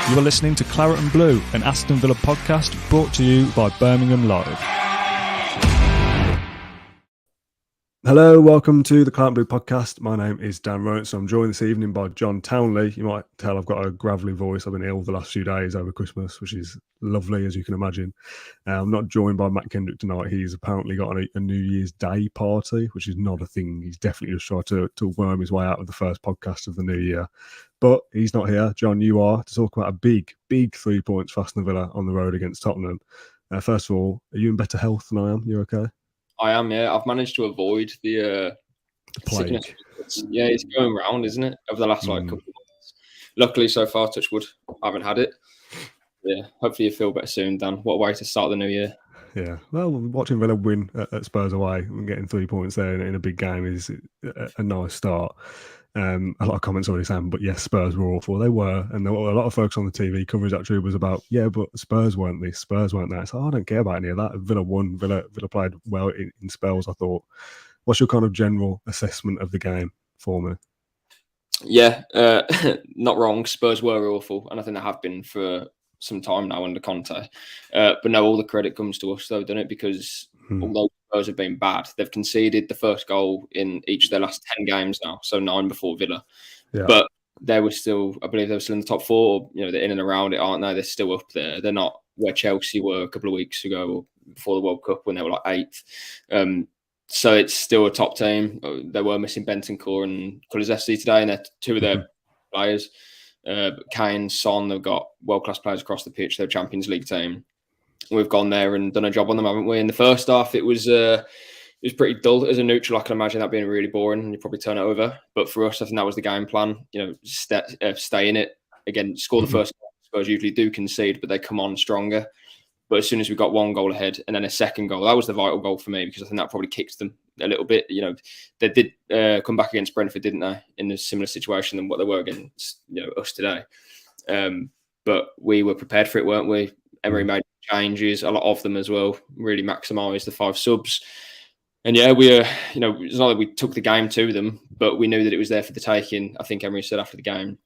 You are listening to Claret and Blue, an Aston Villa podcast brought to you by Birmingham Live. Hello, welcome to the Claret and Blue podcast. My name is Dan Roach. I'm joined this evening by John Townley. You might tell I've got a gravelly voice. I've been ill the last few days over Christmas, which is lovely, as you can imagine. I'm not joined by Matt Kendrick tonight. He's apparently got a New Year's Day party, which is not a thing. He's definitely just tried to worm his way out of the first podcast of the new year. But he's not here. John, you are, to talk about a big 3 points for Aston Villa on the road against Tottenham. First of all, are you in better health than I am? You okay? I am, yeah. I've managed to avoid the plague. sickness. It's going round, isn't it? Over the last couple of months. Luckily, so far, touch wood, I haven't had it. Yeah, hopefully you feel better soon, Dan. What a way to start the new year. Yeah, well, watching Villa win at Spurs away and getting 3 points there in a big game is a nice start. A lot of comments already saying, but yes, Spurs were awful. They were, and there were a lot of folks on the TV coverage actually was about, yeah, but Spurs weren't this, Spurs weren't that. So I don't care about any of that. Villa won. Villa played well in spells, I thought. What's your kind of general assessment of the game for me? Yeah, not wrong. Spurs were awful, and I think they have been for some time now under Conte. But no, all the credit comes to us, though, doesn't it? Because although Spurs have been bad, they've conceded the first goal in each of their last 10 games now, so 9 before Villa. Yeah. But they were still, I believe they were still in the top 4. You know, they're in and around it, aren't they? They're still up there. They're not where Chelsea were a couple of weeks ago or before the World Cup when they were like 8th. So it's still a top team. They were missing Bentancur and Kulusevski today, and they're two of their players. Kane, Son, they've got world-class players across the pitch. They're a Champions League team. We've gone there and done a job on them, haven't we? In the first half, it was pretty dull. As a neutral, I can imagine that being really boring and you probably turn it over. But for us, I think that was the game plan. You know, stay in it. Again, score the first goal. Spurs usually do concede, but they come on stronger. But as soon as we got one goal ahead and then a second goal, that was the vital goal for me because I think that probably kicked them a little bit. You know, they did come back against Brentford, didn't they, in a similar situation than what they were against us today. But we were prepared for it, weren't we? Emery made changes, a lot of them as well, really maximised the 5 subs. And yeah, it's not that we took the game to them, but we knew that it was there for the taking. I think Emery said after the game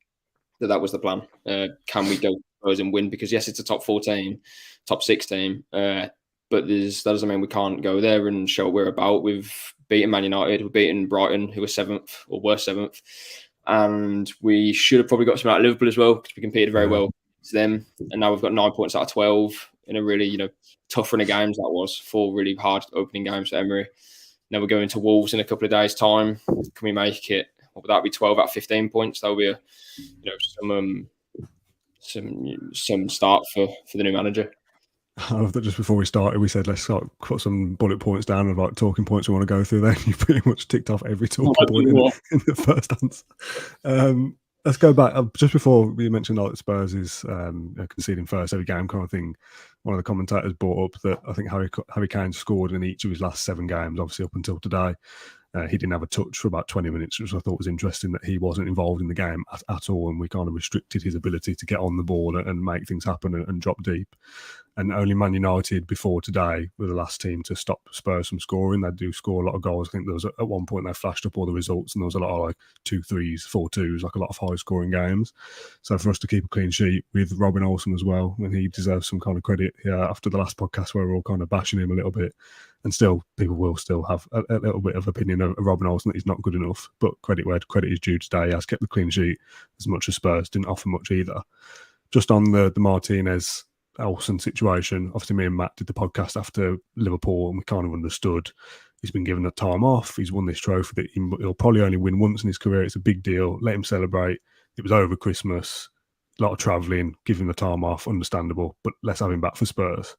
that was the plan. Can we go and win? Because yes, it's a top 4 team, top 6 team, but that doesn't mean we can't go there and show what we're about. We've beaten Man United, we've beaten Brighton, who were 7th or were 7th, and we should have probably got some out of Liverpool as well because we competed very well to them. And now we've got 9 points out of 12 in a really tough run of games. That was 4 really hard opening games for Emery. Now we're going to Wolves in a couple of days' time. Can we make it? What would that be? 12 out of 15 points. That'll be some start for the new manager. I love that just before we started, we said let's put some bullet points down of like talking points we want to go through. Then you pretty much ticked off every talking point in the first answer. Let's go back just before we mentioned that Spurs is conceding first every game kind of thing. One of the commentators brought up that I think Harry Kane scored in each of his last 7 games, obviously up until today. He didn't have a touch for about 20 minutes, which I thought was interesting that he wasn't involved in the game at all, and we kind of restricted his ability to get on the ball and make things happen and drop deep. And only Man United before today were the last team to stop Spurs from scoring. They do score a lot of goals. I think there was at one point they flashed up all the results and there was a lot of like 2-3s, 4-2s, like a lot of high scoring games. So for us to keep a clean sheet with Robin Olsen as well, and he deserves some kind of credit after the last podcast where we're all kind of bashing him a little bit. And still, people will still have a little bit of opinion of Robin Olsen that he's not good enough. But credit where credit is due today. He has kept the clean sheet as much as Spurs didn't offer much either. Just on the Martinez Olsen situation, obviously me and Matt did the podcast after Liverpool and we kind of understood he's been given the time off. He's won this trophy that he'll probably only win once in his career. It's a big deal. Let him celebrate. It was over Christmas. A lot of travelling. Give him the time off. Understandable. But let's have him back for Spurs.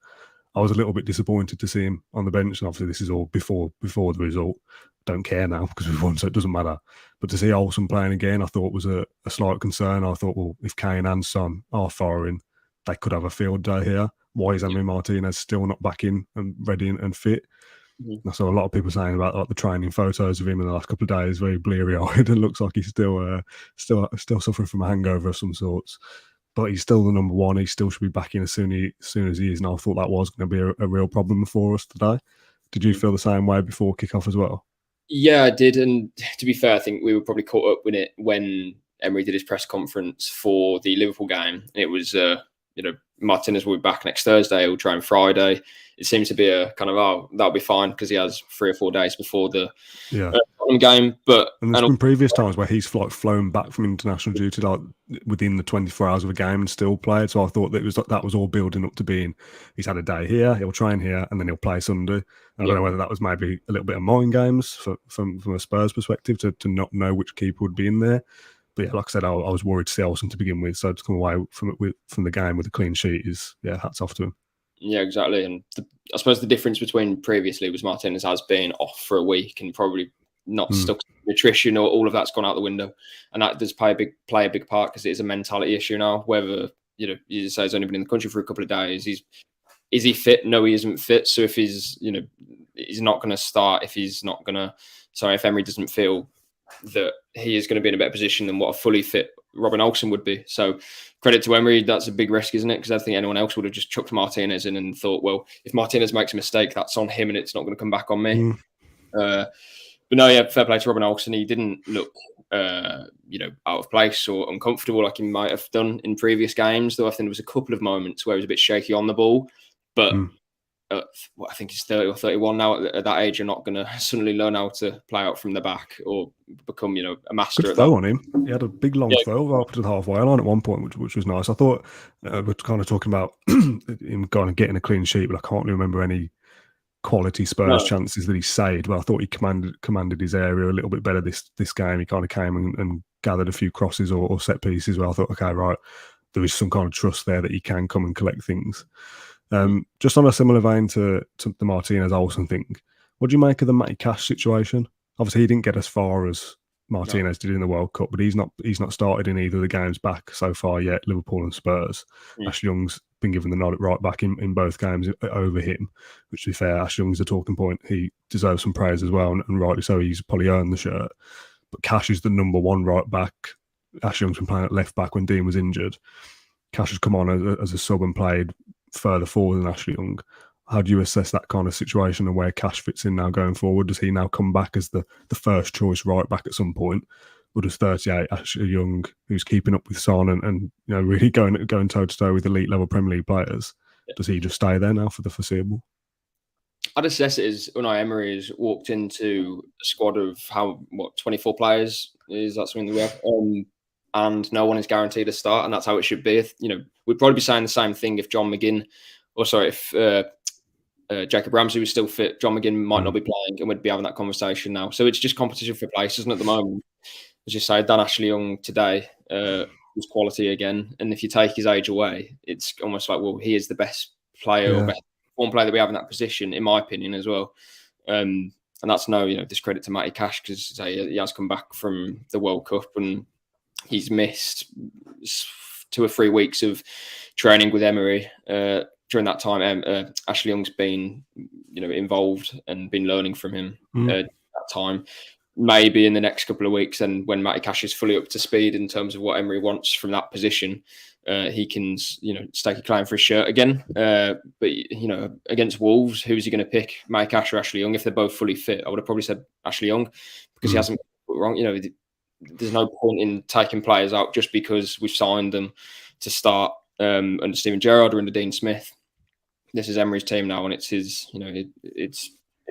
I was a little bit disappointed to see him on the bench, and obviously this is all before the result. Don't care now because we've won, so it doesn't matter. But to see Olsen playing again, I thought was a slight concern. I thought, well, if Kane and Son are firing, they could have a field day here. Why is Emery Martinez still not back in and ready and fit? I saw a lot of people saying about like the training photos of him in the last couple of days, very bleary-eyed, and looks like he's still suffering from a hangover of some sorts. But he's still the number 1. He still should be back in as soon as he is. And I thought that was going to be a real problem for us today. Did you feel the same way before kickoff as well? Yeah, I did. And to be fair, I think we were probably caught up with it when Emery did his press conference for the Liverpool game. It was, Martinez will be back next Thursday. He'll train Friday. It seems to be a kind of, that'll be fine because he has 3 or 4 days before the Tottenham game. And there's been previous times where he's flown back from international duty within the 24 hours of a game and still played. So I thought that was all building up to being he's had a day here, he'll train here, and then he'll play Sunday. I don't know whether that was maybe a little bit of mind games from a Spurs perspective to not know which keeper would be in there. But yeah, like I said, I was worried to see Olsen to begin with. So to come away from the game with a clean sheet is, hats off to him. Yeah, exactly. And I suppose the difference between previously was Martinez has been off for a week and probably not stuck to nutrition, or all of that's gone out the window. And that does play a big part because it is a mentality issue now. Whether, you say he's only been in the country for a couple of days, is he fit? No, he isn't fit. So if he's not going to start, if Emery doesn't feel that he is going to be in a better position than what a fully fit Robin Olsen would be. So credit to Emery, that's a big risk, isn't it? Because I think anyone else would have just chucked Martinez in and thought, well, if Martinez makes a mistake, that's on him and it's not going to come back on me. But no, fair play to Robin Olsen. He didn't look, out of place or uncomfortable like he might have done in previous games, though I think there was a couple of moments where he was a bit shaky on the ball. But I think he's 30 or 31 now. At that age, you're not going to suddenly learn how to play out from the back or become, a master. Good throw on him. He had a big long throw up to the halfway line at one point, which was nice. I thought we're kind of talking about him kind of getting a clean sheet, but I can't really remember any quality Spurs chances that he saved. But I thought he commanded his area a little bit better this game. He kind of came and gathered a few crosses or set pieces where I thought, okay, right, there is some kind of trust there that he can come and collect things. Just on a similar vein to the Martinez Olsen thing, what do you make of the Matty Cash situation? Obviously, he didn't get as far as Martinez did in the World Cup, but he's not started in either of the games back so far yet, Liverpool and Spurs. Ashley Young's been given the nod at right back in both games over him, which, to be fair, Ashley Young's a talking point. He deserves some praise as well, and rightly so. He's probably earned the shirt. But Cash is the number one right back. Ashley Young's been playing at left back when Dean was injured. Cash has come on as a sub and played further forward than Ashley Young. How do you assess that kind of situation and where Cash fits in now going forward? Does he now come back as the first choice right back at some point? Or does 38 Ashley Young, who's keeping up with Son and really going toe to toe with elite level Premier League players, does he just stay there now for the foreseeable? I'd assess it as Unai Emery has walked into a squad of 24 players. Is that something that we have? And no one is guaranteed a start, and that's how it should be. We'd probably be saying the same thing if Jacob Ramsey was still fit. John McGinn might not be playing, and we'd be having that conversation now. So it's just competition for places, and at the moment, as you say, Dan Ashley Young today was quality again, and if you take his age away, it's almost like, well, he is the best player or best form player that we have in that position, in my opinion, as well. And that's no discredit to Matty Cash because he has come back from the World Cup and he's missed 2 or 3 weeks of training with Emery. During that time, Ashley Young's been, involved and been learning from him at that time. Maybe in the next couple of weeks, and when Matty Cash is fully up to speed in terms of what Emery wants from that position, he can, stake a claim for his shirt again. But against Wolves, who's he going to pick, Matty Cash or Ashley Young? If they're both fully fit, I would have probably said Ashley Young because he hasn't put wrong. There's no point in taking players out just because we've signed them to start under Steven Gerrard or under Dean Smith. This is Emery's team now, and it's his.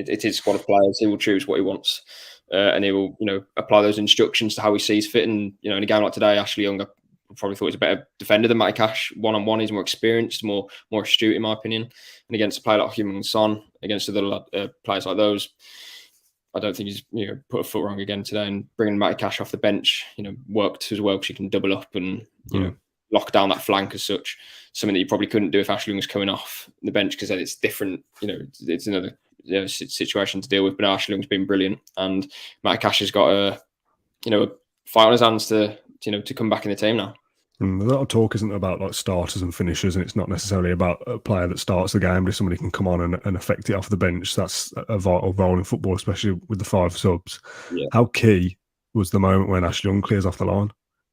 It's his squad of players. He will choose what he wants, and he will apply those instructions to how he sees fit. And in a game like today, Ashley Young, I probably thought he was a better defender than Matty Cash. 1-on-1, he's more experienced, more astute in my opinion. And against a player like Heung-min Son, against other players like those, I don't think he's put a foot wrong again today. And bringing Matty Cash off the bench, worked as well because you can double up and lock down that flank as such. Something that you probably couldn't do if Ashley Young was coming off the bench because then it's different. It's another situation to deal with. But now Ashley Young's been brilliant, and Matty Cash has got a fight on his hands to come back in the team now. A lot of talk isn't about like starters and finishers, and it's not necessarily about a player that starts the game, but if somebody can come on and affect it off the bench, that's a vital role in football, especially with the 5 subs. Yeah. How key was the moment when Ashley Young clears off the line?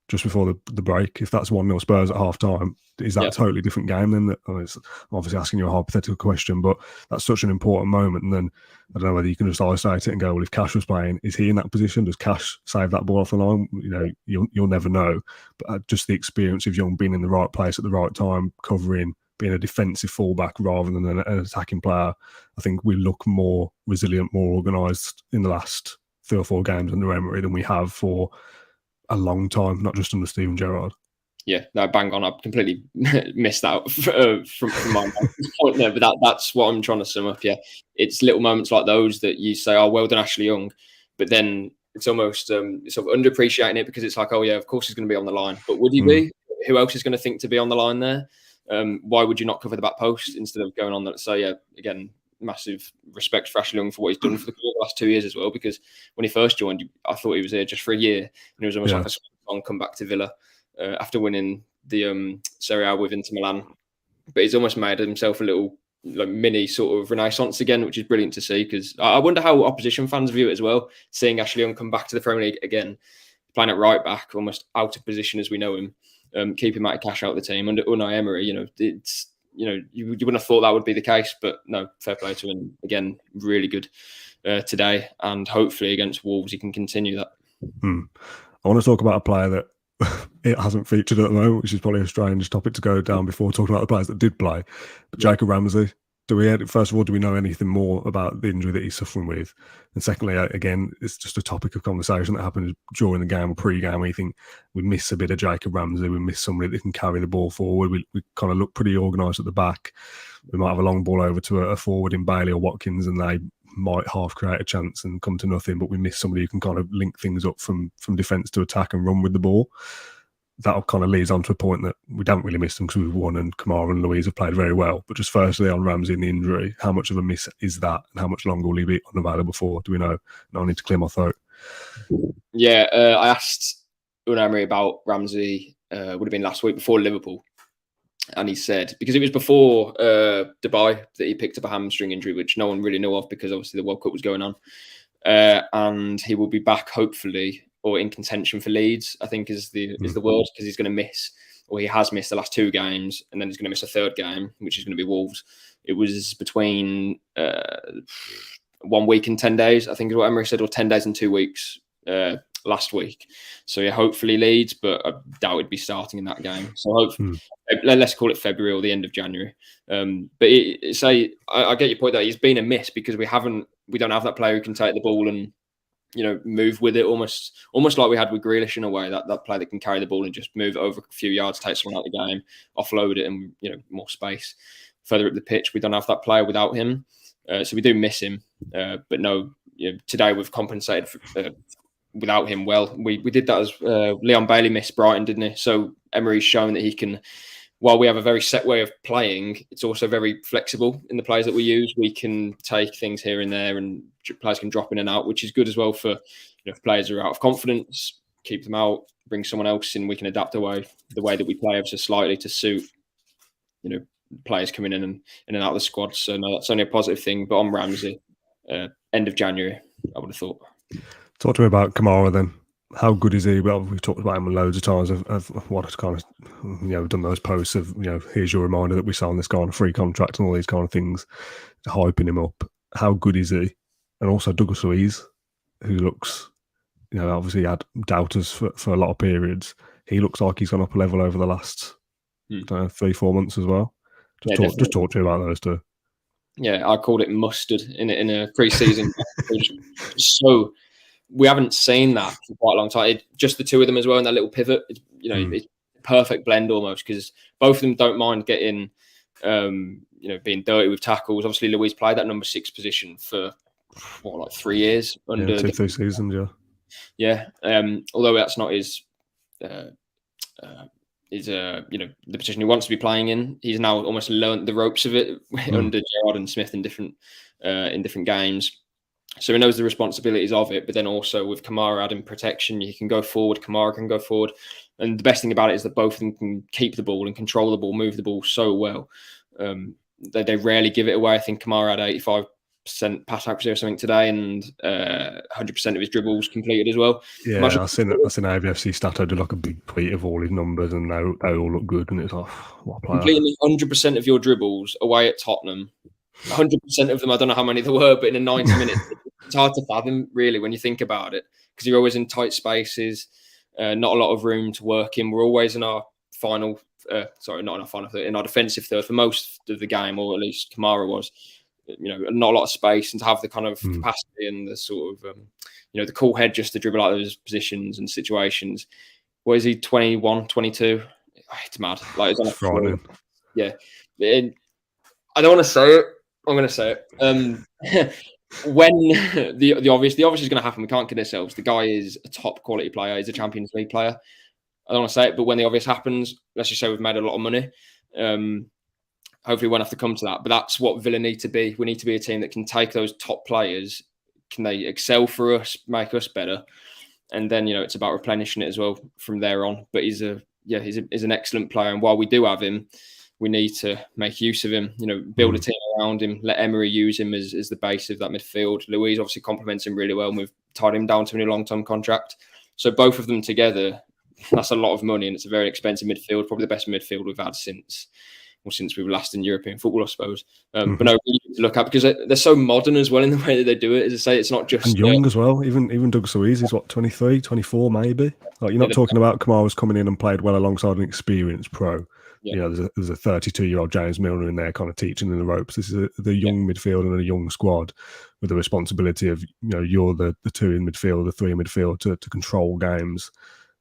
just before the break. If that's 1-0 Spurs at half time, is that a totally different game then? It's obviously asking you a hypothetical question, but that's such an important moment. And then I don't know whether you can just isolate it and go, well, if Cash was playing, is he in that position? Does Cash save that ball off the line? You'll never know. But just the experience of Young being in the right place at the right time, covering, being a defensive fullback rather than an attacking player, I think we look more resilient, more organised in the last 3 or 4 games under Emery than we have for a long time, not just under Steven Gerrard. Yeah, no, bang on. I completely missed out from my point there, but that's what I'm trying to sum up. Yeah, it's little moments like those that you say, "Oh, well done, Ashley Young," but then it's almost sort of underappreciating it because it's like, "Oh yeah, of course he's going to be on the line," but would he be? Who else is going to think to be on the line there? Why would you not cover the back post instead of going on that? So yeah, again, massive respect for Ashley Young for what he's done for the club the last 2 years as well. Because when he first joined, I thought he was here just for a year, and he was almost like a swan come back to Villa after winning the Serie A with Inter Milan. But he's almost made himself a little mini sort of renaissance again, which is brilliant to see. Because I wonder how opposition fans view it as well, seeing Ashley Young come back to the Premier League again, playing at right back, almost out of position as we know him, keeping Matty Cash out of the team under Unai Emery. It's you wouldn't have thought that would be the case, but no, fair play to him again. Really good today, and hopefully against Wolves he can continue that. I want to talk about a player that it hasn't featured at the moment, which is probably a strange topic to go down before talking about the players that did play. But Jacob Ramsey, first of all, do we know anything more about the injury that he's suffering with? And secondly, again, it's just a topic of conversation that happened during the game or pre-game where you think we miss a bit of Jacob Ramsey, we miss somebody that can carry the ball forward. We kind of look pretty organised at the back. We might have a long ball over to a forward in Bailey or Watkins, and they might half create a chance and come to nothing, but we miss somebody who can kind of link things up from defence to attack and run with the ball. That kind of leads on to a point that we don't really miss them because we've won and Kamara and Louise have played very well. But just firstly on Ramsey and the injury, how much of a miss is that and how much longer will he be unavailable for? Do we know? No, I need to clear my throat. Yeah, I asked Unai Emery about Ramsey, would have been last week before Liverpool. And he said, because it was before Dubai that he picked up a hamstring injury, which no one really knew of because obviously the World Cup was going on. And he will be back hopefully, or in contention for Leeds, I think is the word, because he's going to miss, or he has missed the last 2 games, and then he's going to miss a 3rd game, which is going to be Wolves. It was between 1 week and 10 days, I think is what Emery said, or 10 days and 2 weeks last week. So yeah, hopefully Leeds, but I doubt he'd be starting in that game. So hopefully, let's call it February or the end of January. But I get your point that he's been a miss because we don't have that player who can take the ball and move with it, almost like we had with Grealish in a way, that player that can carry the ball and just move it over a few yards, take someone out of the game, offload it, and more space further up the pitch. We don't have that player without him, so we do miss him. But no, today we've compensated for, without him well. We did that as Leon Bailey missed Brighton, didn't he? So Emery's shown that he can. While we have a very set way of playing, it's also very flexible in the players that we use. We can take things here and there, and players can drop in and out, which is good as well for if players are out of confidence, keep them out, bring someone else in. We can adapt the way that we play ever so slightly to suit players coming in and out of the squad. So no, that's only a positive thing. But on Ramsey, end of January, I would have thought. Talk to me about Kamara then. How good is he? Well, we've talked about him loads of times of what kind of, done those posts of, here's your reminder that we signed this guy on a free contract and all these kind of things, hyping him up. How good is he? And also Douglas Luiz, who looks, obviously had doubters for a lot of periods. He looks like he's gone up a level over the last 3-4 months as well. Just talk to me about those two. Yeah, I called it mustard in a pre-season. So we haven't seen that for quite a long time. Just the two of them as well, and that little pivot. It's a perfect blend almost, because both of them don't mind getting, being dirty with tackles. Obviously, Luiz played that number 6 position for 3 years under 2 seasons. Yeah. Although that's not his, the position he wants to be playing in. He's now almost learnt the ropes of it under Gerrard and Smith in different games. So he knows the responsibilities of it, but then also with Kamara adding protection, he can go forward, Kamara can go forward. And the best thing about it is that both of them can keep the ball and control the ball, move the ball so well. They rarely give it away. I think Kamara had 85 pass accuracy or something today, and 100% of his dribbles completed as well. Yeah, I've seen AVFC stat. I did like a big tweet of all his numbers, and they all look good. And it's like, what a player. Completing 100% of your dribbles away at Tottenham. 100% of them, I don't know how many there were, but in a 90 minutes, it's hard to fathom, really, when you think about it, because you're always in tight spaces, not a lot of room to work in. We're always in our final, not in our final third, in our defensive third for most of the game, or at least Kamara was. Not a lot of space, and to have the kind of capacity and the sort of, the cool head just to dribble out those positions and situations. What is he, 21, 22? It's mad. Like, it's on a floor. Yeah. I don't want to say it. I'm going to say it. When the obvious is going to happen, we can't kid ourselves. The guy is a top quality player. He's a Champions League player. I don't want to say it, but when the obvious happens, let's just say we've made a lot of money. Hopefully we won't have to come to that. But that's what Villa need to be. We need to be a team that can take those top players. Can they excel for us, make us better? And then, it's about replenishing it as well from there on. But he's an excellent player. And while we do have him, we need to make use of him, build a team around him, let Emery use him as the base of that midfield. Luis obviously complements him really well, and we've tied him down to a new long-term contract. So both of them together, that's a lot of money, and it's a very expensive midfield, probably the best midfield we've had since we were last in European football, I suppose. But no, really to look at, because they're so modern as well in the way that they do it. As I say, it's not just... And young as well. Even Douglas Luiz is, 23, 24 maybe? Like, you're not talking about Kamara's coming in and played well alongside an experienced pro. Yeah. There's a 32-year-old James Milner in there kind of teaching in the ropes. This is the young midfield and a young squad with the responsibility of, you're the two in midfield, the three in midfield to control games,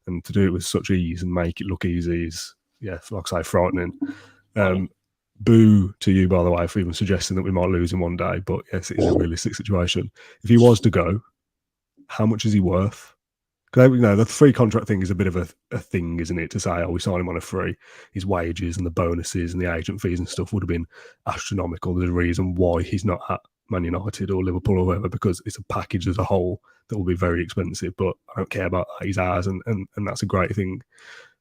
and to do it with such ease and make it look easy is, like I say, frightening. Boo to you, by the way, for even suggesting that we might lose him one day. But yes, it is a realistic situation. If he was to go, how much is he worth? Because the free contract thing is a bit of a thing, isn't it? To say, we sign him on a free. His wages and the bonuses and the agent fees and stuff would have been astronomical. There's a reason why he's not at Man United or Liverpool or whatever, because it's a package as a whole that will be very expensive. But I don't care about that. He's ours, and that's a great thing.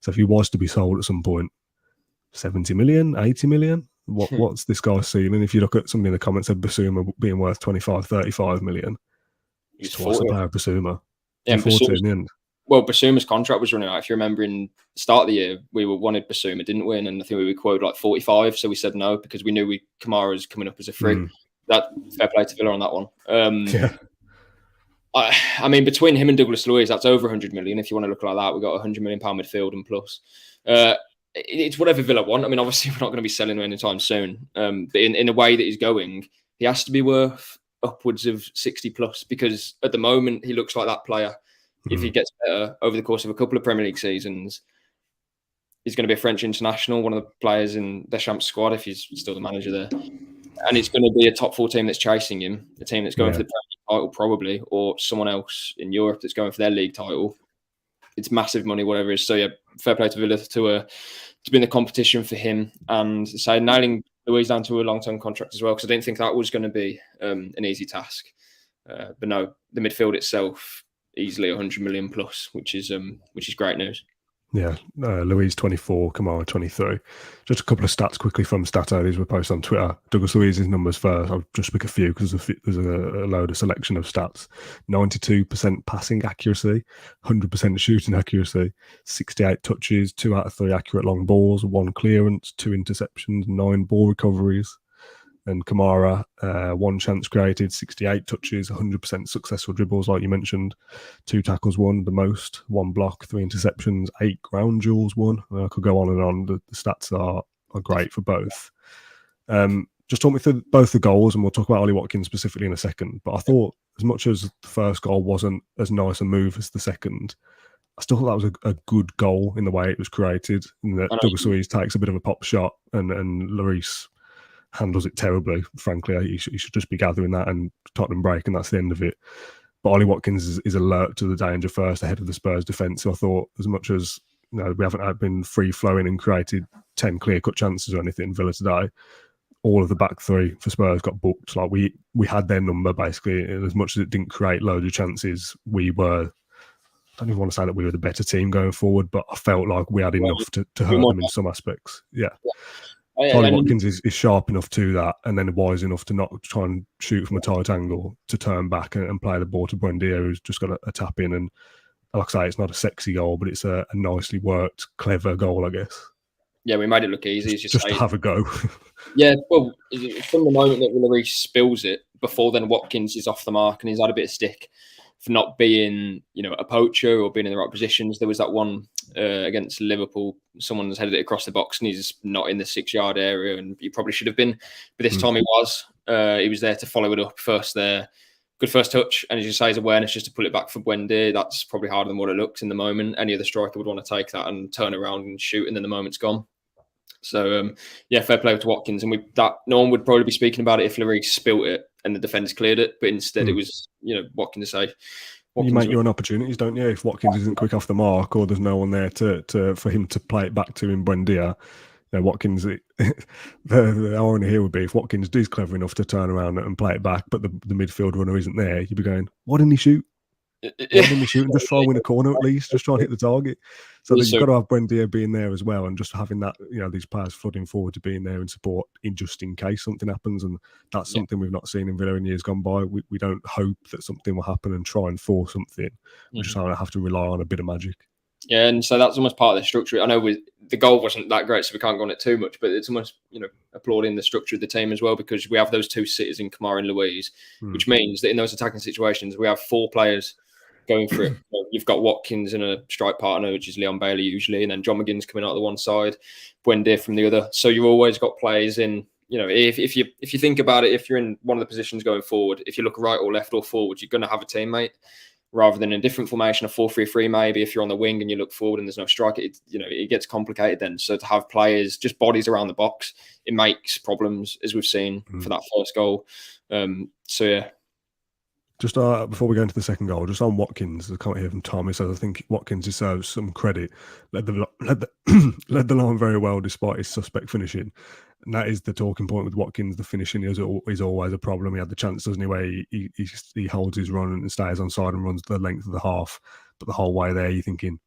So if he was to be sold at some point, 70 million, 80 million, what's this guy's ceiling? If you look at somebody in the comments said Basuma being worth 25, 35 million, he's twice the player of Basuma. Yeah, well, Basuma's contract was running out. If you remember, in the start of the year, we wanted Basuma, didn't we? And I think we were quoted like 45, so we said no because we knew Kamara was coming up as a free. That fair play to Villa on that one. I mean, between him and Douglas Luiz, that's over 100 million. If you want to look like that, we've got £100 million midfield and plus. It's whatever Villa want. I mean, obviously, we're not going to be selling him anytime soon. But in a way that he's going, he has to be worth upwards of 60 plus, because at the moment he looks like that player. If he gets better over the course of a couple of Premier League seasons, he's going to be a French international, one of the players in Deschamps' squad if he's still the manager there, and it's going to be a top 4 team that's chasing him, a team that's going for the Premier League title probably, or someone else in Europe that's going for their league title. It's massive money, whatever it is. So fair play to Villa to be in the competition for him, and say nailing Luiz down to a long-term contract as well, because I didn't think that was going to be an easy task. But no, the midfield itself, easily 100 million plus, which is great news. Yeah, Luiz 24, Kamara 23. Just a couple of stats quickly from Stato. These were posted on Twitter. Douglas Luiz's numbers first. I'll just pick a few because there's a load of selection of stats. 92% passing accuracy, 100% shooting accuracy, 68 touches, 2 out of 3 accurate long balls, 1 clearance, 2 interceptions, 9 ball recoveries. And Kamara, 1 chance created, 68 touches, 100% successful dribbles, like you mentioned, 2 tackles won, the most, 1 block, 3 interceptions, 8 ground duels won. I could go on and on. The stats are great for both. Just talk me through both the goals, and we'll talk about Ollie Watkins specifically in a second. But I thought, as much as the first goal wasn't as nice a move as the second, I still thought that was a good goal in the way it was created. And that Douglas Luiz takes a bit of a pop shot, and Lloris handles it terribly. Frankly, he should just be gathering that and Tottenham break, and that's the end of it. But Ollie Watkins is alert to the danger first ahead of the Spurs defence. So I thought, as much as we haven't been free flowing and created 10 clear cut chances or anything, Villa today, all of the back 3 for Spurs got booked. Like we had their number basically. And as much as it didn't create loads of chances, we were. I don't even want to say that we were the better team going forward, but I felt like we had enough to hurt them in some aspects. Yeah. Ollie Watkins is sharp enough to that, and then wise enough to not try and shoot from a tight angle, to turn back and play the ball to Buendia, who's just got a tap in. And like I say, it's not a sexy goal, but it's a nicely worked, clever goal, I guess. Yeah, we made it look easy. Just to have a go. Yeah, well, from the moment that Emery spills it, before then Watkins is off the mark, and he's had a bit of stick for not being, a poacher or being in the right positions. There was that one against Liverpool. Someone's headed it across the box, and he's not in the 6-yard area, and he probably should have been. But this time he was. He was there to follow it up first there. Good first touch, and as you say, his awareness just to pull it back for Buendia. That's probably harder than what it looks in the moment. Any other striker would want to take that and turn around and shoot, and then the moment's gone. So, fair play to Watkins. And no one would probably be speaking about it if Lloris spilt it and the defence cleared it. But instead, it was, Watkins to say. You make your own opportunities, don't you? If Watkins isn't quick off the mark, or there's no one there for him to play it back to in Buendia, Watkins, the irony here would be if Watkins is clever enough to turn around and play it back, but the midfield runner isn't there, you'd be going, why didn't he shoot? Why didn't he shoot and just try and win a corner at least? Just try and hit the target. So you've got to have Buendia being there as well, and just having that, these players flooding forward to being there in support just in case something happens. And that's something we've not seen in Villa in years gone by. We don't hope that something will happen and try and force something. We just have to rely on a bit of magic. Yeah, and so that's almost part of the structure. I know the goal wasn't that great, so we can't go on it too much, but it's almost, applauding the structure of the team as well, because we have those two sitters in Kamara and Louise, which means that in those attacking situations, we have 4 players going for it. You've got Watkins and a strike partner, which is Leon Bailey usually, and then John McGinn's coming out the one side, Buendia from the other. So you've always got players in, if you think about it, if you're in one of the positions going forward, if you look right or left or forward, you're going to have a teammate. Rather than a different formation, a 4-3-3 maybe, if you're on the wing and you look forward and there's no striker, it gets complicated then. So to have players, just bodies around the box, it makes problems, as we've seen for that first goal. Just before we go into the second goal, just on Watkins, I can't hear from Tom. He says, I think Watkins deserves some credit. Led the line very well despite his suspect finishing. And that is the talking point with Watkins. The finishing is always a problem. He had the chance, doesn't he, where he holds his run and stays on side and runs the length of the half. But the whole way there, you're thinking,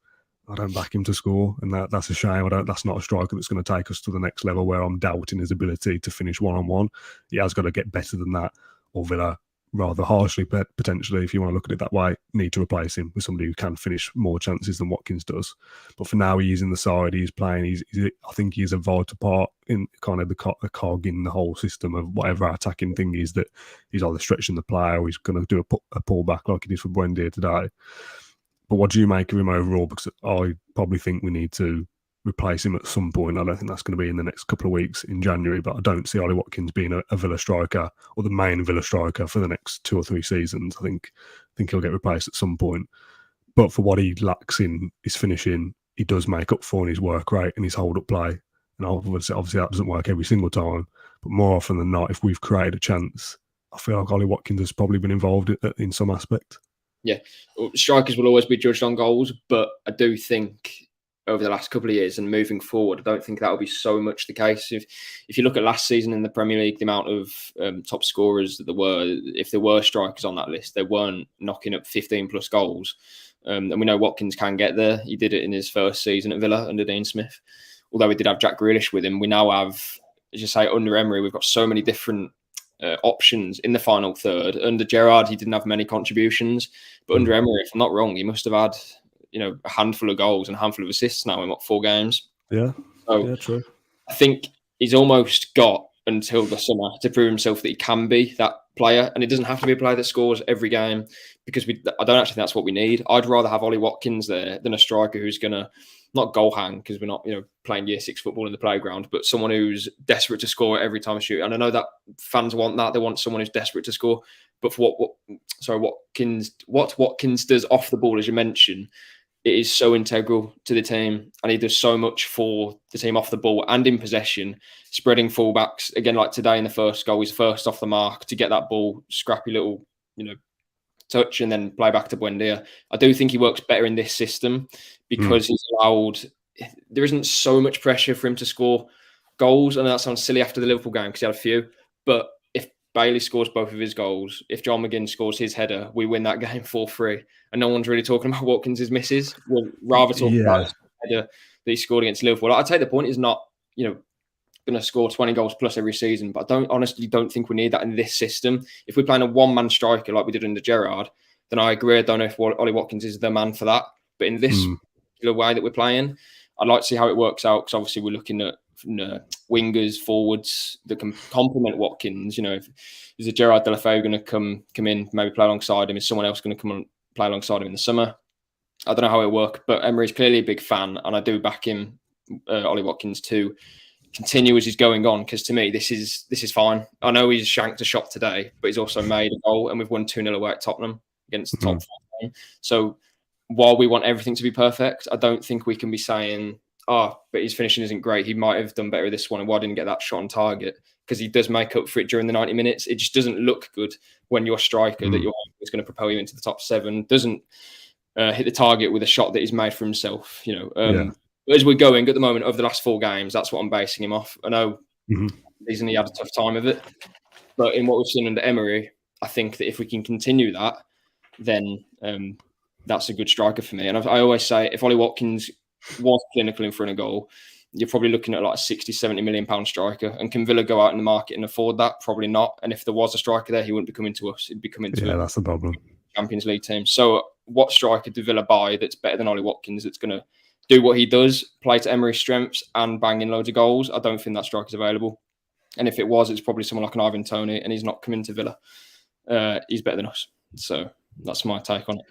I don't back him to score. And that's a shame. That's not a striker that's going to take us to the next level, where I'm doubting his ability to finish one-on-one. He has got to get better than that, or Villa, rather harshly, potentially, if you want to look at it that way, need to replace him with somebody who can finish more chances than Watkins does. But for now, he's in the side, he's playing, I think he's a vital part in kind of the cog in the whole system of whatever our attacking thing is, that he's either stretching the play or he's going to do a pullback like he did for Buendia today. But what do you make of him overall? Because I probably think we need to replace him at some point. I don't think that's going to be in the next couple of weeks in January, but I don't see Ollie Watkins being a Villa striker or the main Villa striker for the next 2 or 3 seasons. I think he'll get replaced at some point. But for what he lacks in his finishing, he does make up for in his work rate and his hold-up play. And obviously that doesn't work every single time, but more often than not, if we've created a chance, I feel like Ollie Watkins has probably been involved in some aspect. Yeah, strikers will always be judged on goals, but I do think over the last couple of years and moving forward, I don't think that will be so much the case. If you look at last season in the Premier League, the amount of top scorers that there were, if there were strikers on that list, they weren't knocking up 15 plus goals. And we know Watkins can get there. He did it in his first season at Villa under Dean Smith. Although we did have Jack Grealish with him, we now have, as you say, under Emery, we've got so many different options in the final third. Under Gerrard, he didn't have many contributions, but under Emery, if I'm not wrong, he must have had a handful of goals and a handful of assists now in 4 games. Yeah, true. I think he's almost got until the summer to prove himself that he can be that player, and it doesn't have to be a player that scores every game, because I don't actually think that's what we need. I'd rather have Ollie Watkins there than a striker who's going to not goal hang, because we're not playing year 6 football in the playground, but someone who's desperate to score every time I shoot. And I know that fans want that; they want someone who's desperate to score. But for what Watkins does off the ball, as you mentioned, it is so integral to the team, and he does so much for the team off the ball and in possession, spreading fullbacks. Again, like today in the first goal, he's first off the mark to get that ball, scrappy little, touch, and then play back to Buendia. I do think he works better in this system because he's allowed. There isn't so much pressure for him to score goals, and that sounds silly after the Liverpool game because he had a few. But if Bailey scores both of his goals, if John McGinn scores his header, we win that game 4-3. And no one's really talking about Watkins' misses. We'll rather talk about his header that he scored against Liverpool. I take the point is not, going to score 20 goals plus every season, but I honestly don't think we need that in this system. If we're playing a one-man striker like we did under Gerrard, then I agree. I don't know if Ollie Watkins is the man for that. But in this particular way that we're playing, I'd like to see how it works out, because obviously we're looking at wingers, forwards that can complement Watkins. Is a Gerard Deulofeu going to come in, maybe play alongside him? Is someone else going to come and play alongside him in the summer? I don't know how it will work, but Emery's clearly a big fan, and I do back him, Ollie Watkins, to continue as he's going on, because to me this is fine. I know he's shanked a shot today, but he's also made a goal, and we've won 2-0 away at Tottenham against the top 4 team. So while we want everything to be perfect, I don't think we can be saying, but his finishing isn't great. He might have done better this one, and why didn't get that shot on target? Because he does make up for it during the 90 minutes. It just doesn't look good when your striker that you're is going to propel you into the top 7 doesn't hit the target with a shot that he's made for himself. As we're going at the moment over the last 4 games, that's what I'm basing him off. I know he had a tough time of it, but in what we've seen under Emery, I think that if we can continue that, then that's a good striker for me. And I always say, if Ollie Watkins was clinical in front of goal, you're probably looking at like a 60, 70 million pound striker. And can Villa go out in the market and afford that? Probably not. And if there was a striker there, he wouldn't be coming to us. He'd be coming to that's the problem. Champions League team. So what striker do Villa buy that's better than Ollie Watkins, that's going to do what he does, play to Emery's strengths and bang in loads of goals? I don't think that striker's available. And if it was, it's probably someone like an Ivan Toney, and he's not coming to Villa. He's better than us. So that's my take on it.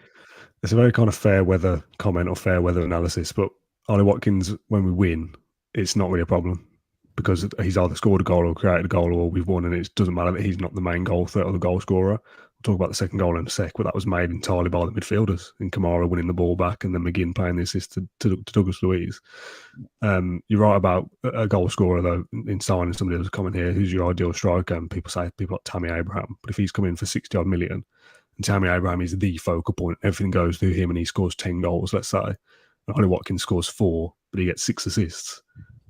It's a very kind of fair weather comment or fair weather analysis, but Ollie Watkins, when we win, it's not really a problem, because he's either scored a goal or created a goal, or we've won, and it doesn't matter that he's not the main goal threat or the goal scorer. We'll talk about the second goal in a sec, but that was made entirely by the midfielders, in Kamara winning the ball back and then McGinn playing the assist to Douglas Luiz. You're right about a goal scorer, though, in signing somebody else comment here, who's your ideal striker, and people like Tammy Abraham. But if he's coming for 60 odd million, and Tammy Abraham is the focal point, everything goes through him, and he scores 10 goals, let's say, and Ollie Watkins scores 4, but he gets 6 assists,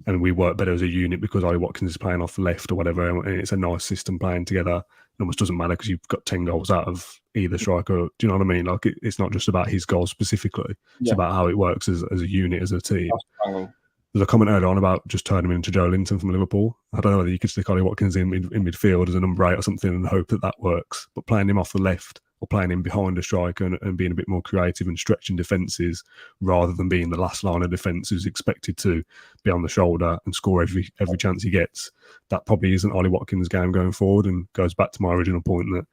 and we work better as a unit because Ollie Watkins is playing off the left or whatever, and it's a nice system playing together. It almost doesn't matter because you've got 10 goals out of either striker. Do you know what I mean? Like, it's not just about his goals specifically. It's about how it works as a unit, as a team. There's a comment earlier on about just turning him into Joe Linton from Liverpool. I don't know whether you could stick Ollie Watkins in midfield as a number 8 or something and hope that works. But playing him off the left, or playing him behind a striker and being a bit more creative and stretching defences, rather than being the last line of defence who's expected to be on the shoulder and score every chance he gets, that probably isn't Ollie Watkins' game going forward, and goes back to my original point that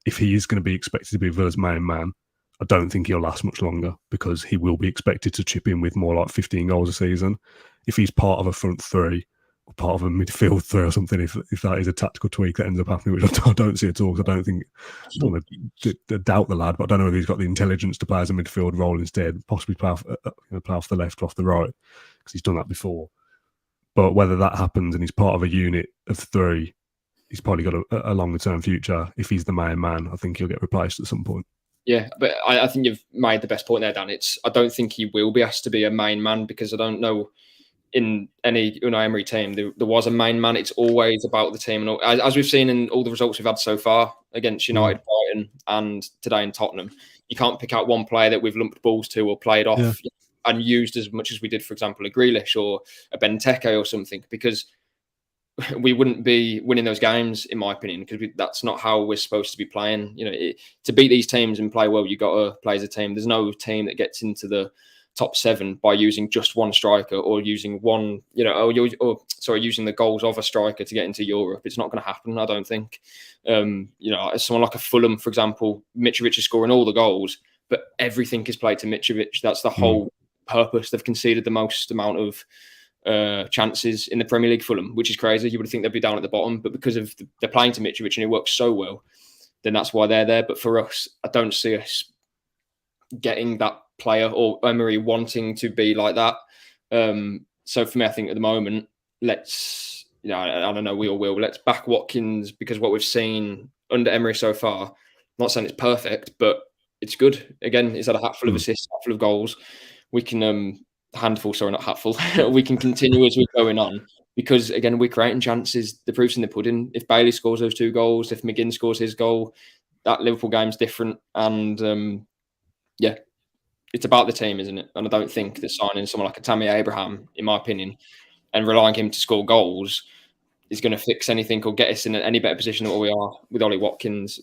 if he is going to be expected to be Villa's main man, I don't think he'll last much longer, because he will be expected to chip in with more like 15 goals a season. If he's part of a front 3 or part of a midfield 3 or something, if that is a tactical tweak that ends up happening, which I don't see at all, because I don't want to doubt the lad, but I don't know whether he's got the intelligence to play as a midfield role instead, possibly play off the left or off the right, because he's done that before. But whether that happens and he's part of a unit of 3, he's probably got a longer term future. If he's the main man, I think he'll get replaced at some point. Yeah, but I think you've made the best point there, Dan. I don't think he will be asked to be a main man, because I don't know in any Unai Emery team there was a main man. It's always about the team, and as we've seen in all the results we've had so far against United, Brighton, and today in Tottenham, you can't pick out one player that we've lumped balls to or played off and used as much as we did, for example, a Grealish or a Benteke or something, because we wouldn't be winning those games, in my opinion, because that's not how we're supposed to be playing. To beat these teams and play well, you got to play as a team. There's no team that gets into the top 7 by using just one striker, or using one, using the goals of a striker to get into Europe. It's not going to happen, I don't think. Someone like a Fulham, for example, Mitrovic is scoring all the goals, but everything is played to Mitrovic. That's the whole purpose. They've conceded the most amount of chances in the Premier League, Fulham, which is crazy. You would think they'd be down at the bottom, but because of they're playing to Mitrovic and it works so well, then that's why they're there. But for us, I don't see us getting that player, or Emery wanting to be like that. So for me, I think at the moment, let's, I don't know, we all will. Let's back Watkins, because what we've seen under Emery so far, I'm not saying it's perfect, but it's good. Again, he's had a hatful of assists, hatful of goals. We can we can continue as we're going on, because again, we're creating chances. The proof's in the pudding. If Bailey scores those 2 goals, if McGinn scores his goal, that Liverpool game's different. And it's about the team, isn't it? And I don't think that signing someone like a Tammy Abraham, in my opinion, and relying on him to score goals is going to fix anything or get us in any better position than what we are with Ollie Watkins.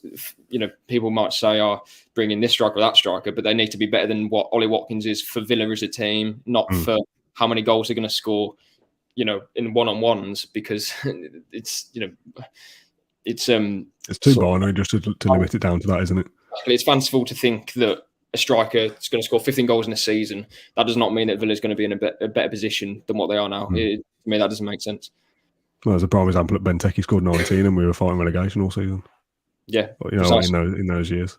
People might say, bring in this striker or that striker, but they need to be better than what Ollie Watkins is for Villa as a team, not for how many goals they're going to score, in one-on-ones, because it's too binary just to limit it down to that, isn't it? It's fanciful to think that a striker is going to score 15 goals in a season. That does not mean that Villa is going to be in a better position than what they are now. To me, that doesn't make sense. Well, as a prime example, Benteke scored 19 and we were fighting relegation all season. Yeah, but, in those years.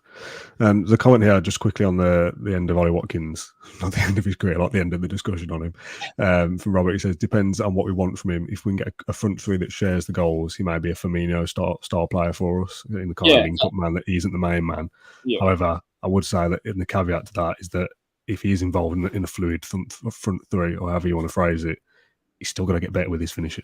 The comment here, just quickly on the end of Ollie Watkins, not the end of his career, like the end of the discussion on him. From Robert, he says, depends on what we want from him. If we can get a front three that shares the goals, he may be a Firmino star player for us in the kind of link-up man that he isn't the main man. Yeah. However, I would say that in the caveat to that is that if he is involved in a fluid front three, or however you want to phrase it, he's still got to get better with his finishing.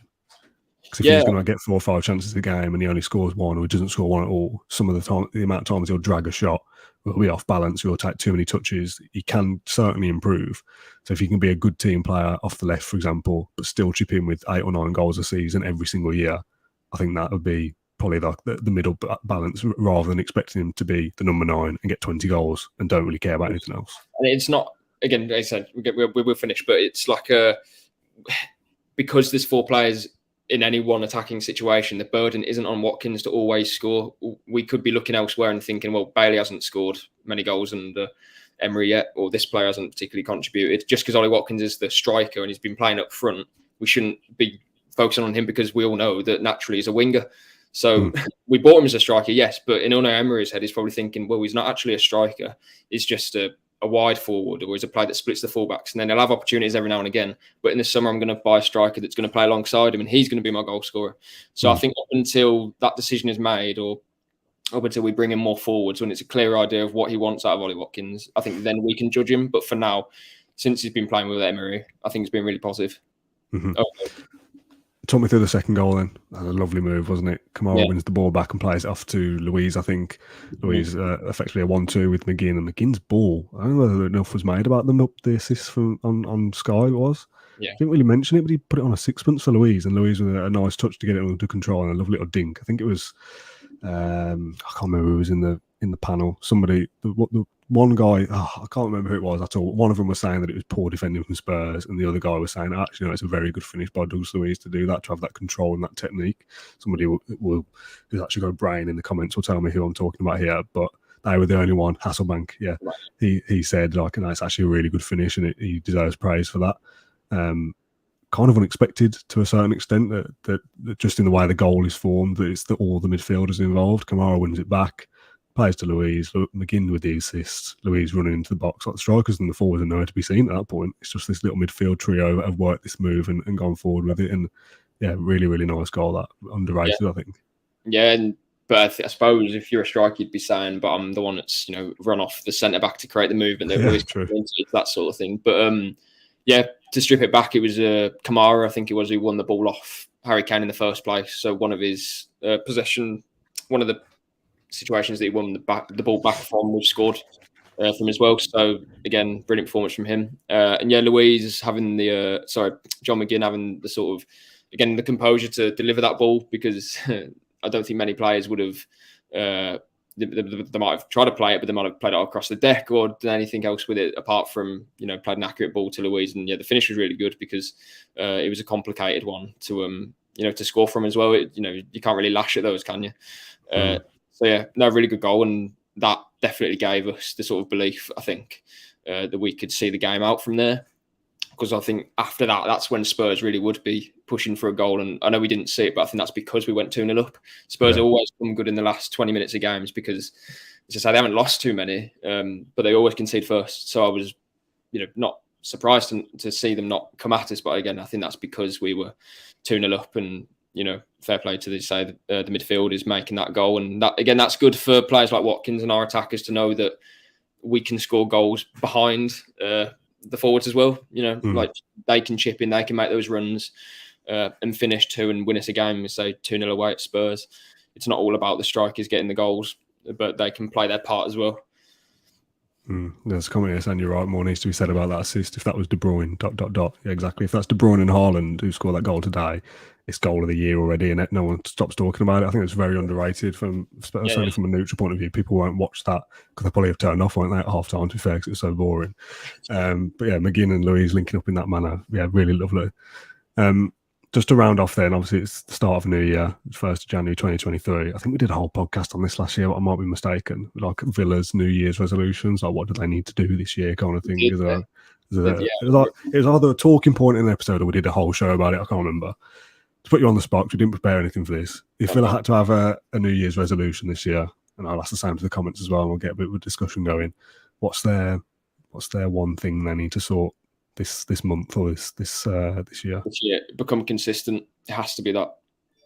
Because if he's going to get 4 or 5 chances a game and he only scores one, or he doesn't score one at all, some of the time, the amount of times he'll drag a shot, will be off balance, he'll take too many touches. He can certainly improve. So if he can be a good team player off the left, for example, but still chip in with 8 or 9 goals a season every single year, I think that would be probably the middle balance, rather than expecting him to be the number 9 and get 20 goals and don't really care about anything else. And it's not, again, like I said, we'll finish, but it's like because there's 4 players in any one attacking situation, the burden isn't on Watkins to always score. We could be looking elsewhere and thinking, well, Bailey hasn't scored many goals under Emery yet, or this player hasn't particularly contributed. Just because Ollie Watkins is the striker and he's been playing up front, we shouldn't be focusing on him, because we all know that naturally he's a winger. So we bought him as a striker, yes, but in Unai Emery's head, he's probably thinking, well, he's not actually a striker. He's just a wide forward, or he's a player that splits the fullbacks, and then he'll have opportunities every now and again. But in the summer, I'm going to buy a striker that's going to play alongside him, and he's going to be my goal scorer. So I think up until that decision is made, or up until we bring him more forwards, when it's a clear idea of what he wants out of Ollie Watkins, I think then we can judge him. But for now, since he's been playing with Emery, I think it's been really positive. Talk me through the second goal then. A lovely move, wasn't it? Kamara wins the ball back and plays it off to Luiz, I think. Luiz effectively a 1-2 with McGinn, and McGinn's ball, I don't know whether enough was made about them, the assist on Sky it was. Yeah. Didn't really mention it, but he put it on a sixpence for Luiz, and Luiz with a nice touch to get it under control and a lovely little dink. I think it was, I can't remember who was in the panel. Somebody, the one guy, I can't remember who it was at all. One of them was saying that it was poor defending from Spurs, and the other guy was saying, actually, no, it's a very good finish by Douglas Luiz to do that, to have that control and that technique. Somebody who's actually got a brain in the comments will tell me who I'm talking about here, but they were the only one. Hasselbank, yeah. Right. He said, like, no, it's actually a really good finish, and he deserves praise for that. Kind of unexpected to a certain extent that just in the way the goal is formed, that it's all the midfielders involved. Kamara wins it back, plays to Luiz, McGinn with the assist, Luiz running into the box. Like, the strikers and the forwards are nowhere to be seen at that point. It's just this little midfield trio that have worked this move and gone forward with it. And yeah, really, really nice goal. That underrated, I think. Yeah, but I suppose if you're a striker, you'd be saying, but I'm the one that's run off the centre back to create the movement. That sort of thing. But to strip it back, it was Kamara, I think it was, who won the ball off Harry Kane in the first place. So one of his one of the situations that he won the ball back from, we've scored from as well. So again, brilliant performance from him. And Luiz having John McGinn having the sort of, again, the composure to deliver that ball, because I don't think many players would have. They might have tried to play it, but they might have played it across the deck or done anything else with it apart from, played an accurate ball to Luiz. And the finish was really good, because it was a complicated one to score from as well. You can't really lash at those, can you? Really good goal, and that definitely gave us the sort of belief, I think, that we could see the game out from there. Because I think after that, that's when Spurs really would be pushing for a goal. And I know we didn't see it, but I think that's because we went 2-0 up. Spurs always come good in the last 20 minutes of games, because, as I say, they haven't lost too many, but they always concede first. So I was, not surprised to see them not come at us. But again, I think that's because we were 2-0 up, and, fair play to the midfield is making that goal. And that, again, that's good for players like Watkins and our attackers to know that we can score goals behind the forwards as well. Like, they can chip in, they can make those runs and finish 2 and win us a game. Say 2-0 away at Spurs. It's not all about the strikers getting the goals, but they can play their part as well. There's a comment here saying you're right. More needs to be said about that assist. If that was De Bruyne, ... Yeah, exactly. If that's De Bruyne and Haaland who scored that goal today, it's goal of the year already, and no one stops talking about it. I think it's very underrated certainly from a neutral point of view. People won't watch that because they probably have turned off, won't they, at half time, to be fair, because it's so boring. But yeah, McGinn and Louise linking up in that manner, yeah, really lovely. Just to round off then, obviously it's the start of a new year, 1st of January 2023. I think we did a whole podcast on this last year, but I might be mistaken. Like Villa's New Year's resolutions, like what do they need to do this year kind of thing. It was either a talking point in an episode or we did a whole show about it, I can't remember. To put you on the spot, we didn't prepare anything for this. If Villa had to have a New Year's resolution this year, and I'll ask the same to the comments as well, and we'll get a bit of a discussion going, what's their one thing they need to sort this month or this year? This year, become consistent. It has to be that.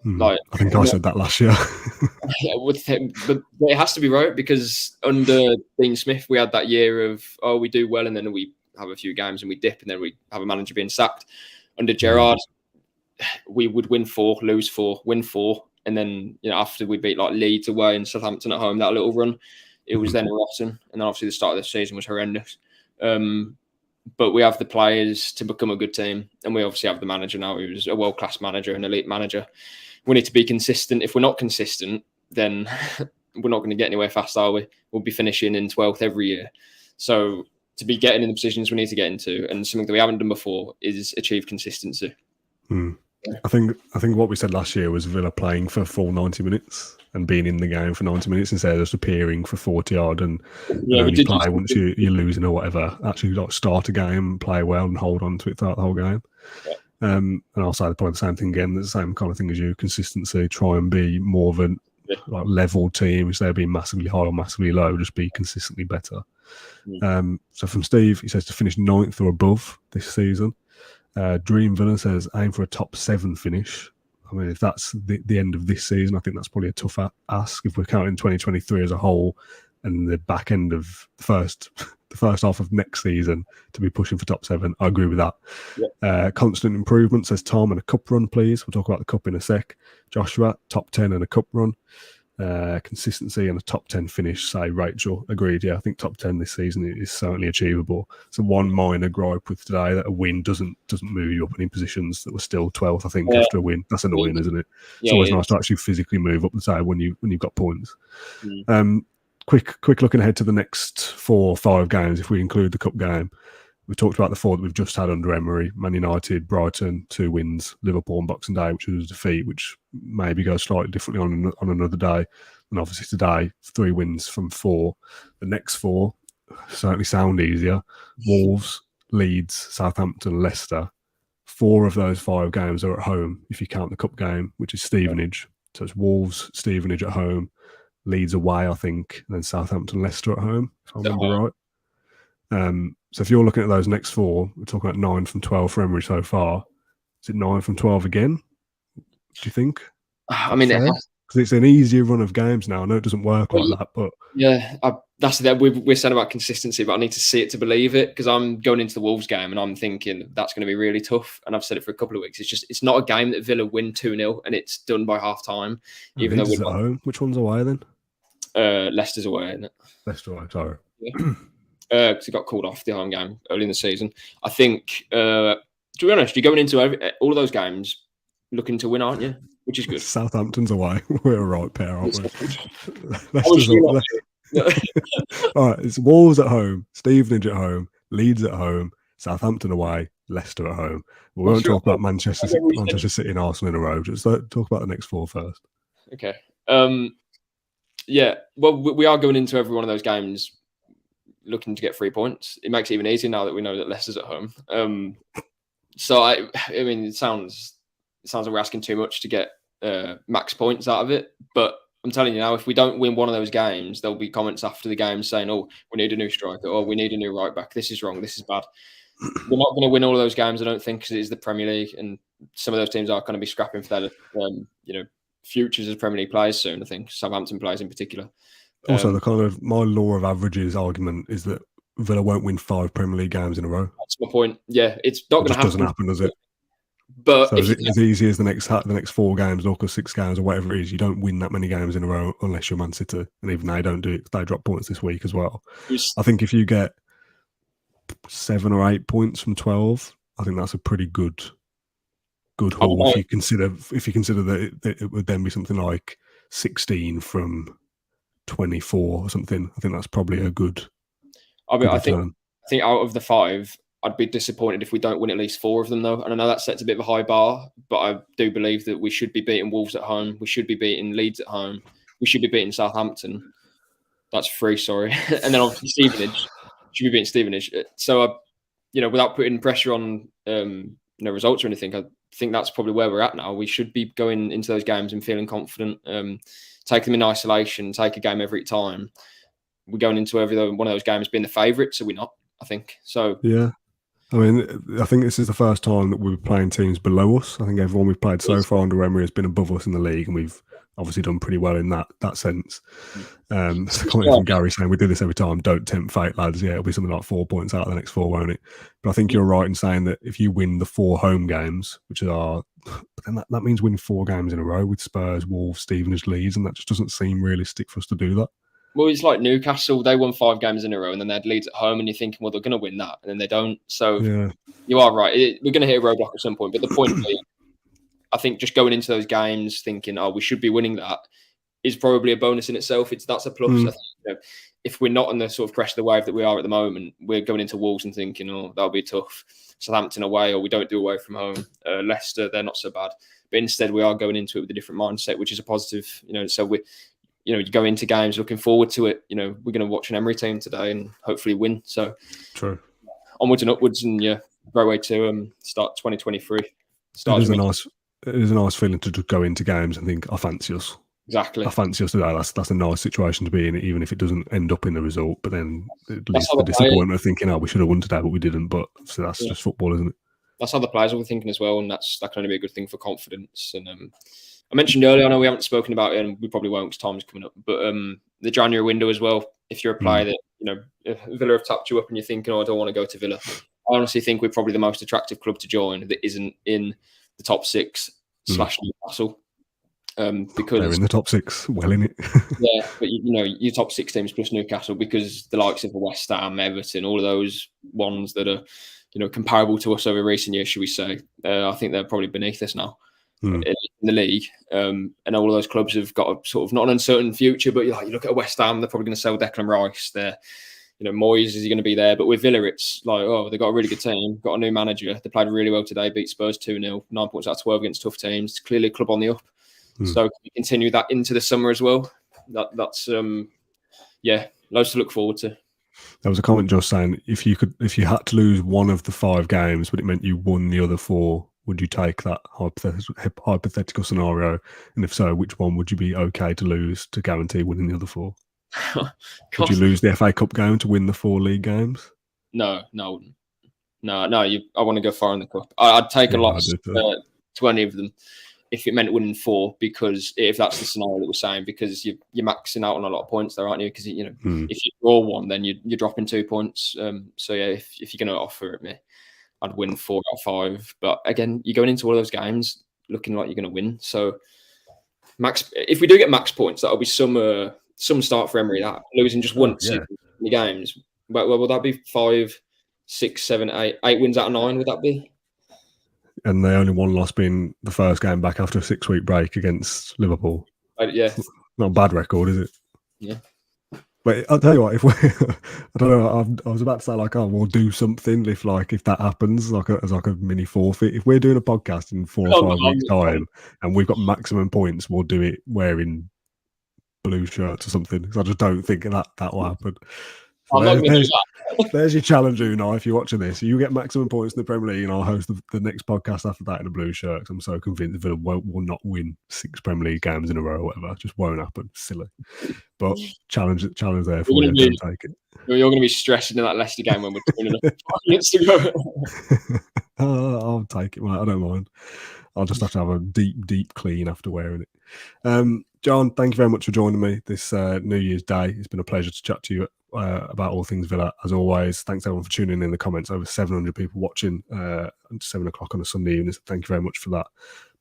I think I said that last year. Yeah, but it has to be right, because under Dean Smith, we had that year of, we do well and then we have a few games and we dip and then we have a manager being sacked. Under Gerrard, we would win 4, lose 4, win 4. And then, after we beat like Leeds away and Southampton at home, that little run, it was then rotten. And then obviously the start of the season was horrendous. But we have the players to become a good team. And we obviously have the manager now, who's a world-class manager, an elite manager. We need to be consistent. If we're not consistent, then we're not going to get anywhere fast, are we? We'll be finishing in 12th every year. So to be getting in the positions we need to get into, and something that we haven't done before, is achieve consistency. I think what we said last year was Villa playing for full 90 minutes and being in the game for 90 minutes instead of just appearing for 40 odd and only play once you're losing or whatever. Actually, start a game, play well, and hold on to it throughout the whole game. Yeah. And I'll say probably the same thing again. The same kind of thing as you: consistency. Try and be more of a level team instead of being massively high or massively low. Just be consistently better. So from Steve, he says to finish 9th or above this season. Dream Villa says aim for a top 7 finish. I mean, if that's the end of this season, I think that's probably a tough ask if we're counting 2023 as a whole and the back end of the first half of next season to be pushing for top 7. I agree with that. Yeah. Constant improvement, says Tom, and a cup run, please. We'll talk about the cup in a sec. Joshua, top 10 and a cup run. Consistency and a top 10 finish, say Rachel. Agreed. Yeah, I think top 10 this season is certainly achievable. So one minor gripe with today, that a win doesn't move you up any positions, that we're still 12th, I think, after a win. That's annoying, isn't it? It's always nice to actually physically move up the table when you've got points. Quick looking ahead to the next 4 or 5 games, if we include the cup game. We talked about the 4 that we've just had under Emery: Man United, Brighton, 2 wins, Liverpool on Boxing Day, which was a defeat, which maybe goes slightly differently on another day. And obviously today, 3 wins from 4. The next 4 certainly sound easier: Wolves, Leeds, Southampton, Leicester. 4 of those 5 games are at home, if you count the cup game, which is Stevenage. So it's Wolves, Stevenage at home, Leeds away, I think, and then Southampton, Leicester at home, if I remember right. So if you're looking at those next 4, we're talking about 9 from 12 for Emery so far. Is it 9 from 12 again? Do you think? I mean, because it's an easier run of games now. I know it doesn't work like that, but that's that. We're saying about consistency, but I need to see it to believe it, because I'm going into the Wolves game and I'm thinking that's going to be really tough. And I've said it for a couple of weeks. It's not a game that Villa win 2-0 and it's done by half time. Even though we're at home. Which one's away then? Leicester's away, isn't it? Leicester away. Sorry. Yeah. Because he got called off the home game early in the season. I think, to be honest, you're going into all of those games looking to win, aren't you? Which is good. Southampton's away. We're a right pair, aren't we? All right, it's Wolves at home, Stevenage at home, Leeds at home, Southampton away, Leicester at home. We won't talk about Manchester City and Arsenal in a row. Just talk about the next 4 first. Okay. Yeah, well, we are going into every one of those games looking to get 3 points. It makes it even easier now that we know that Leicester's at home. So I mean, it sounds like we're asking too much to get max points out of it. But I'm telling you now, if we don't win one of those games, there'll be comments after the game saying, "Oh, we need a new striker," or "We need a new right back. This is wrong. This is bad." We're not going to win all of those games, I don't think, because it is the Premier League, and some of those teams are going to be scrapping for their futures as Premier League players soon. I think Southampton players in particular. Also, the kind of my law of averages argument is that Villa won't win 5 Premier League games in a row. That's my point. Yeah, it's not going to happen. Doesn't happen, does it? But so as easy as the next 4 games, or 6 games, or whatever it is, you don't win that many games in a row unless you're Man City, and even they don't do it. They drop points this week as well. I think if you get 7 or 8 points from 12, I think that's a pretty good good haul. If you consider that it would then be something like 16 from 24 or something. I think that's probably a good. I think out of the 5, I'd be disappointed if we don't win at least 4 of them, though. And I know that sets a bit of a high bar, but I do believe that we should be beating Wolves at home. We should be beating Leeds at home. We should be beating Southampton. That's 3, sorry. And then obviously Stevenage. Should be beating Stevenage. So, without putting pressure on results or anything, I think that's probably where we're at now. We should be going into those games and feeling confident, take them in isolation, take a game every time. We're going into every one of those games being the favourite, so we're not, I think. So yeah. I mean, I think this is the first time that we're playing teams below us. I think everyone we've played so far under Emery has been above us in the league, and we've obviously done pretty well in that sense. It's a comment from Gary saying we do this every time. Don't tempt fate, lads. Yeah, it'll be something like 4 points out of the next 4, won't it? But I think you're right in saying that if you win the 4 home games, which are, but then that means winning 4 games in a row with Spurs, Wolves, Stevenage, Leeds, and that just doesn't seem realistic for us to do that. Well, it's like Newcastle. They won 5 games in a row, and then they had Leeds at home, and you're thinking, well, they're going to win that, and then they don't. So You are right. We're going to hit a roadblock at some point. But the point being, I think just going into those games thinking, we should be winning that, is probably a bonus in itself. That's a plus. I think, if we're not on the sort of crest of the wave that we are at the moment, we're going into Wolves and thinking, that'll be tough. Southampton away, or we don't do away from home. Leicester, they're not so bad. But instead, we are going into it with a different mindset, which is a positive. So we. You go into games looking forward to it. We're going to watch an Emery team today and hopefully win. So true. Onwards and upwards, and great way to start 2023. It is a nice feeling to just go into games and think, I fancy us. Exactly. I fancy us today. That's a nice situation to be in, even if it doesn't end up in the result. But then at least the disappointment of thinking, we should have won today, but we didn't. But so that's just football, isn't it? That's how the players will be thinking as well, and that can only be a good thing for confidence. And I mentioned earlier, I know we haven't spoken about it, and we probably won't because time's coming up, but the January window as well, if you're a player that, if Villa have tapped you up and you're thinking, I don't want to go to Villa, I honestly think we're probably the most attractive club to join that isn't in the top 6 / Newcastle. Because they're in the top 6, well in it. Yeah, but your top 6 teams plus Newcastle, because the likes of the West Ham, Everton, all of those ones that are, comparable to us over recent years, should we say, I think they're probably beneath us now. In the league, and all of those clubs have got a sort of not an uncertain future, but you look at West Ham, they're probably going to sell Declan Rice. They're, Moyes, is he going to be there? But with Villa, it's like, they've got a really good team, got a new manager. They played really well today, beat Spurs 2-0, 9 points out of 12 against tough teams. It's clearly a club on the up. So can we continue that into the summer as well? That's loads to look forward to. There was a comment just saying if you had to lose one of the 5 games, but it meant you won the other 4. Would you take that hypothetical scenario? And if so, which one would you be okay to lose to guarantee winning the other 4? Would you lose the FA Cup game to win the 4 league games? No, I wouldn't. No. I want to go far in the cup. I'd take a loss to any of them if it meant winning 4, because if that's the scenario that we're saying, because you're maxing out on a lot of points there, aren't you? Because if you draw 1, then you're dropping 2 points. So yeah, if you're going to offer it me, I'd win 4 out of 5. But again, you're going into all of those games looking like you're going to win. So if we do get max points, that'll be some start for Emery. That losing just once in the games. Well, will that be 5, 6, 7, 8 wins out of 9? Would that be? And they only one loss being the first game back after a 6-week break against Liverpool. Yeah, not a bad record, is it? Yeah. But I'll tell you what, if we, I don't know, I was about to say we'll do something if that happens, as a mini forfeit. If we're doing a podcast in 4 or 5 weeks' time and we've got maximum points, we'll do it wearing blue shirts or something. Because I just don't think that will happen. So there's your challenge, Unai. If you're watching this, you get maximum points in the Premier League, and I'll host the next podcast after that in a blue shirt. Because I'm so convinced Villa will not win 6 Premier League games in a row or whatever. It just won't happen. Silly. But challenge there for you. Don't take it. You're going to be stressing in that Leicester game when we're 2 minutes to go. I'll take it, mate. I don't mind. I'll just have to have a deep clean after wearing it. John, thank you very much for joining me this New Year's Day. It's been a pleasure to chat to you about all things Villa, as always. Thanks everyone for tuning in the comments. Over 700 people watching at 7 o'clock on a Sunday evening. So thank you very much for that.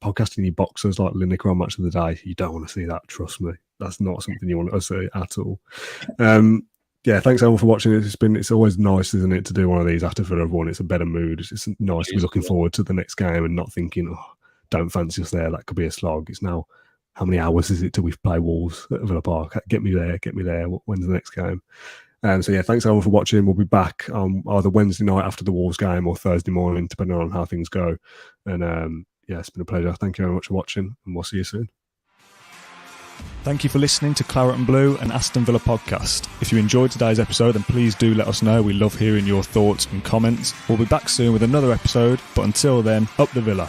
Podcasting your boxers like Lineker on Match of the Day. You don't want to see that, trust me. That's not something you want to see at all. Thanks everyone for watching. It's always nice, isn't it, to do one of these after Villa have won. It's a better mood. It's nice to be looking forward to the next game and not thinking, don't fancy us there. That could be a slog. It's now, how many hours is it till we play Wolves at Villa Park? Get me there. When's the next game? So yeah, thanks everyone for watching. We'll be back on either Wednesday night after the Wolves game or Thursday morning, depending on how things go. And yeah, it's been a pleasure. Thank you very much for watching, and we'll see you soon. Thank you for listening to Claret and Blue, an Aston Villa podcast. If you enjoyed today's episode, then please do let us know. We love hearing your thoughts and comments. We'll be back soon with another episode, but until then, up the Villa.